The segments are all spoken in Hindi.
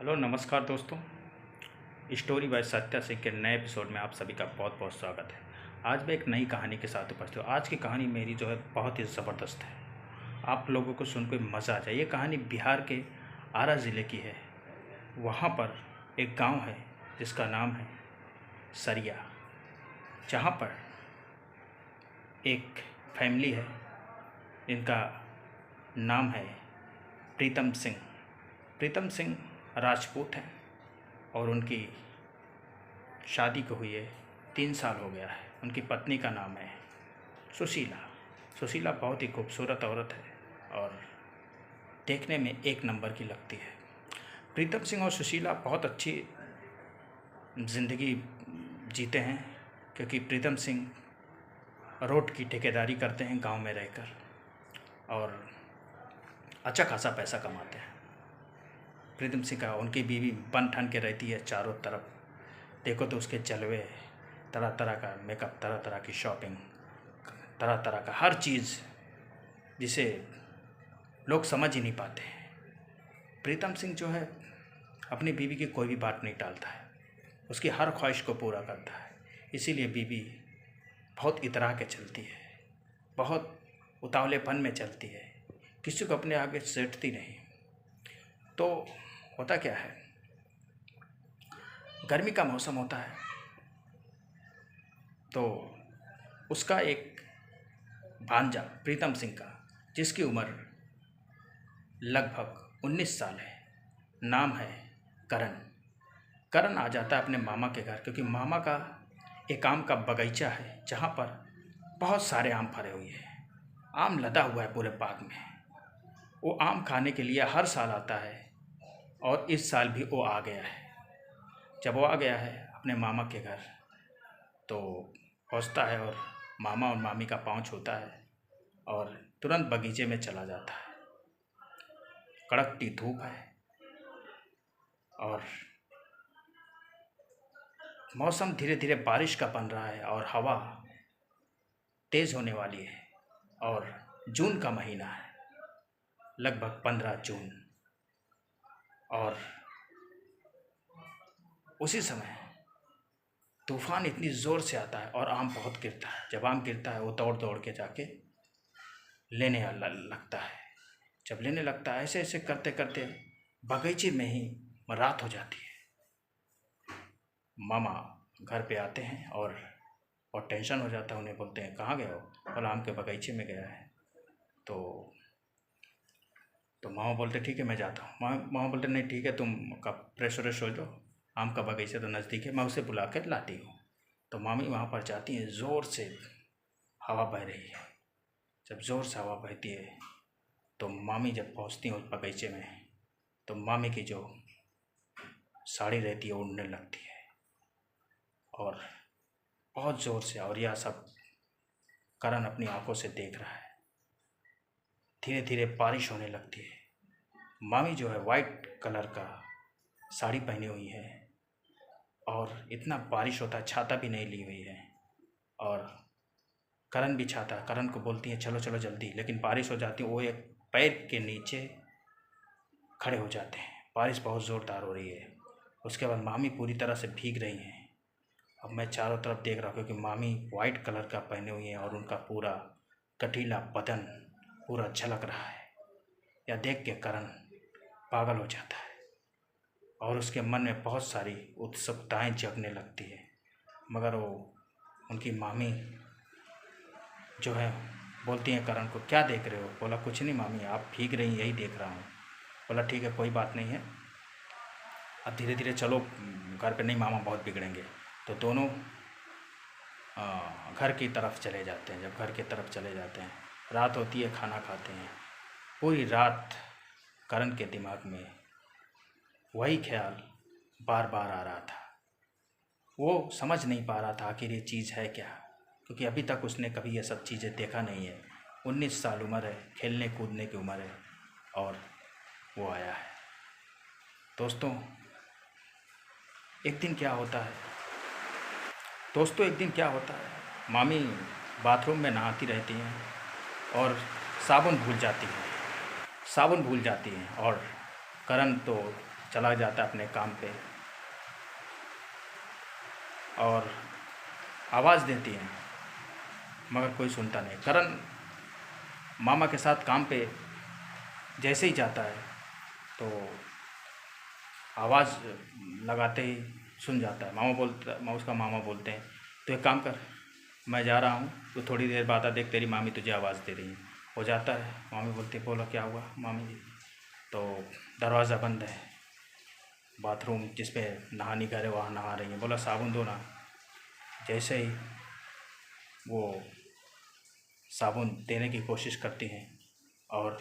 हेलो नमस्कार दोस्तों। स्टोरी बाय सत्या सिंह के नए एपिसोड में आप सभी का बहुत बहुत स्वागत है। आज मैं एक नई कहानी के साथ उपस्थित हूँ। आज की कहानी मेरी जो है बहुत ही ज़बरदस्त है। आप लोगों को सुन के मज़ा आ जाए। ये कहानी बिहार के आरा ज़िले की है। वहाँ पर एक गांव है जिसका नाम है सरिया, जहाँ पर एक फैमिली है जिनका नाम है प्रीतम सिंह। प्रीतम सिंह राजपूत हैं और उनकी शादी को हुए 3 साल हो गया है। उनकी पत्नी का नाम है सुशीला। सुशीला बहुत ही खूबसूरत औरत है और देखने में एक नंबर की लगती है। प्रीतम सिंह और सुशीला बहुत अच्छी ज़िंदगी जीते हैं, क्योंकि प्रीतम सिंह रोड की ठेकेदारी करते हैं गांव में रहकर और अच्छा खासा पैसा कमाते हैं। प्रीतम सिंह का उनकी बीवी बन ठन के रहती है चारों तरफ। देखो तो उसके जलवे, तरह तरह का मेकअप, तरह तरह की शॉपिंग, तरह तरह का हर चीज़ जिसे लोग समझ ही नहीं पाते। प्रीतम सिंह जो है अपनी बीवी की कोई भी बात नहीं टालता है, उसकी हर ख्वाहिश को पूरा करता है। इसीलिए बीवी बहुत इतरा के चलती है, बहुत उतावलेपन में चलती है, किसी को अपने आगे सेटती नहीं। तो होता क्या है, गर्मी का मौसम होता है तो उसका एक भांजा प्रीतम सिंह का, जिसकी उम्र लगभग 19 साल है, नाम है करण। करण आ जाता है अपने मामा के घर, क्योंकि मामा का एक आम का बगीचा है जहाँ पर बहुत सारे आम फरे हुए हैं। आम लदा हुआ है पूरे बाग में। वो आम खाने के लिए हर साल आता है और इस साल भी वो आ गया है। जब वो आ गया है अपने मामा के घर तो पहुँचता है और मामा और मामी का पाँव छूता है और तुरंत बगीचे में चला जाता है। कड़कती धूप है और मौसम धीरे धीरे बारिश का बन रहा है और हवा तेज़ होने वाली है और जून का महीना है, लगभग 15 जून। और उसी समय तूफान इतनी ज़ोर से आता है और आम बहुत गिरता है। जब आम गिरता है वो दौड़ दौड़ के जाके लेने लगता है। जब लेने लगता है, ऐसे ऐसे करते करते बगीचे में ही रात हो जाती है। मामा घर पे आते हैं और टेंशन हो जाता है। उन्हें बोलते हैं कहाँ गए हो? बोला आम के बगीचे में गया है। तो मामा बोलते ठीक है मैं जाता हूँ। मामा बोलते नहीं ठीक है, तुम कब फ्रेश व्रेश हो जाओ, आम का बगीचा तो नज़दीक है, मैं उसे बुला कर लाती हूँ। तो मामी वहाँ पर जाती हैं। ज़ोर से हवा बह रही है। जब ज़ोर से हवा बहती है तो मामी जब पहुँचती हैं उस बगीचे में तो मामी की जो साड़ी रहती है उड़ने लगती है और बहुत ज़ोर से। और यह सब करण अपनी आंखों से देख रहा है। धीरे धीरे बारिश होने लगती है। मामी जो है वाइट कलर का साड़ी पहनी हुई है और इतना बारिश होता है, छाता भी नहीं ली हुई है। और करण भी छाता, करण को बोलती है चलो चलो जल्दी, लेकिन बारिश हो जाती है। वो एक पैर के नीचे खड़े हो जाते हैं। बारिश बहुत ज़ोरदार हो रही है। उसके बाद मामी पूरी तरह से भीग रही हैं। अब मैं चारों तरफ देख रहा हूँ, क्योंकि मामी वाइट कलर का पहने हुई हैं और उनका पूरा कटीला बदन पूरा झलक रहा है। यह देख के करण पागल हो जाता है और उसके मन में बहुत सारी उत्सुकताएं जगने लगती है। मगर वो उनकी मामी जो है बोलती हैं करण को क्या देख रहे हो? बोला कुछ नहीं मामी, आप भीग रही यही देख रहा हूँ। बोला ठीक है कोई बात नहीं है, अब धीरे धीरे चलो घर पे। नहीं मामा बहुत बिगड़ेंगे। तो दोनों घर की तरफ चले जाते हैं। जब घर की तरफ चले जाते हैं, रात होती है, खाना खाते हैं। पूरी रात करण के दिमाग में वही ख्याल बार बार आ रहा था। वो समझ नहीं पा रहा था आखिर ये चीज़ है क्या, क्योंकि अभी तक उसने कभी ये सब चीज़ें देखा नहीं है। 19 साल उम्र है, खेलने कूदने की उम्र है और वो आया है। दोस्तों एक दिन क्या होता है, मामी बाथरूम में नहाती रहती हैं और साबुन भूल जाती हैं और करण तो चला जाता अपने काम पे और आवाज़ देती हैं, मगर कोई सुनता नहीं। करण मामा के साथ काम पे जैसे ही जाता है तो आवाज़ लगाते ही सुन जाता है। उसका मामा बोलते हैं तो एक काम कर, मैं जा रहा हूँ, तो थोड़ी देर बाद आ, देख तेरी मामी तुझे आवाज़ दे रही है। हो जाता है, मामी बोलती है बोलो क्या हुआ मामी जी? तो दरवाज़ा बंद है, बाथरूम जिस पे नहानी घर है वहाँ नहा रही है। बोला साबुन दो ना। जैसे ही वो साबुन देने की कोशिश करती हैं और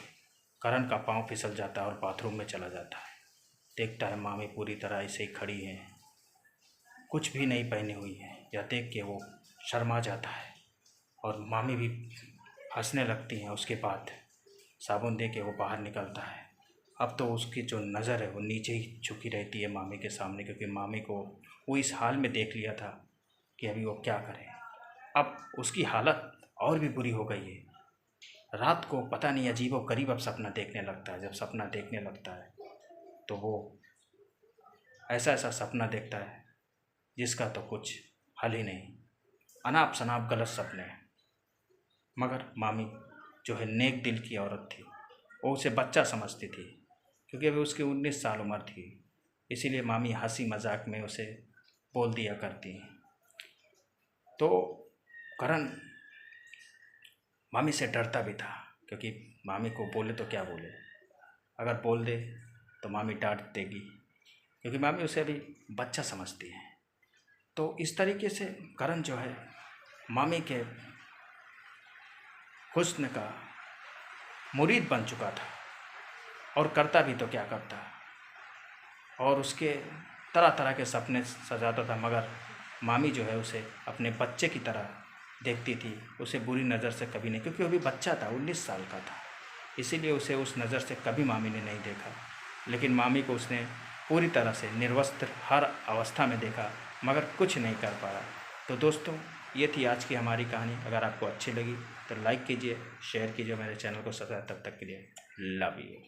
करण का पाँव फिसल जाता है और बाथरूम में चला जाता है। देखता है मामी पूरी तरह ऐसे ही खड़ी हैं, कुछ भी नहीं पहनी हुई है। यह देख के वो शर्मा जाता है और मामी भी हंसने लगती हैं। उसके बाद साबुन दे के वो बाहर निकलता है। अब तो उसकी जो नज़र है वो नीचे ही झुकी रहती है मामी के सामने, क्योंकि मामी को वो इस हाल में देख लिया था कि अभी वो क्या करे। अब उसकी हालत और भी बुरी हो गई है। रात को पता नहीं अजीबो गरीब अब सपना देखने लगता है। जब सपना देखने लगता है तो वो ऐसा ऐसा सपना देखता है जिसका तो कुछ हल ही नहीं। अनाप शनाप गलत सपने। मगर मामी जो है नेक दिल की औरत थी, वो उसे बच्चा समझती थी, क्योंकि अभी उसकी 19 साल उम्र थी। इसीलिए मामी हंसी मजाक में उसे बोल दिया करती। तो करण मामी से डरता भी था, क्योंकि मामी को बोले तो क्या बोले, अगर बोल दे तो मामी डांट देगी, क्योंकि मामी उसे अभी बच्चा समझती है। तो इस तरीके से करण जो है मामी के हुस्न का मुरीद बन चुका था, और करता भी तो क्या करता, और उसके तरह तरह के सपने सजाता था। मगर मामी जो है उसे अपने बच्चे की तरह देखती थी, उसे बुरी नज़र से कभी नहीं, क्योंकि वो भी बच्चा था, 19 साल का था। इसीलिए उसे उस नज़र से कभी मामी ने नहीं देखा। लेकिन मामी को उसने पूरी तरह से निर्वस्त्र हर अवस्था में देखा, मगर कुछ नहीं कर पाया। तो दोस्तों, ये थी आज की हमारी कहानी। अगर आपको अच्छी लगी तो लाइक कीजिए, शेयर कीजिए, मेरे चैनल को सब्सक्राइब। तब तक के लिए लव यू।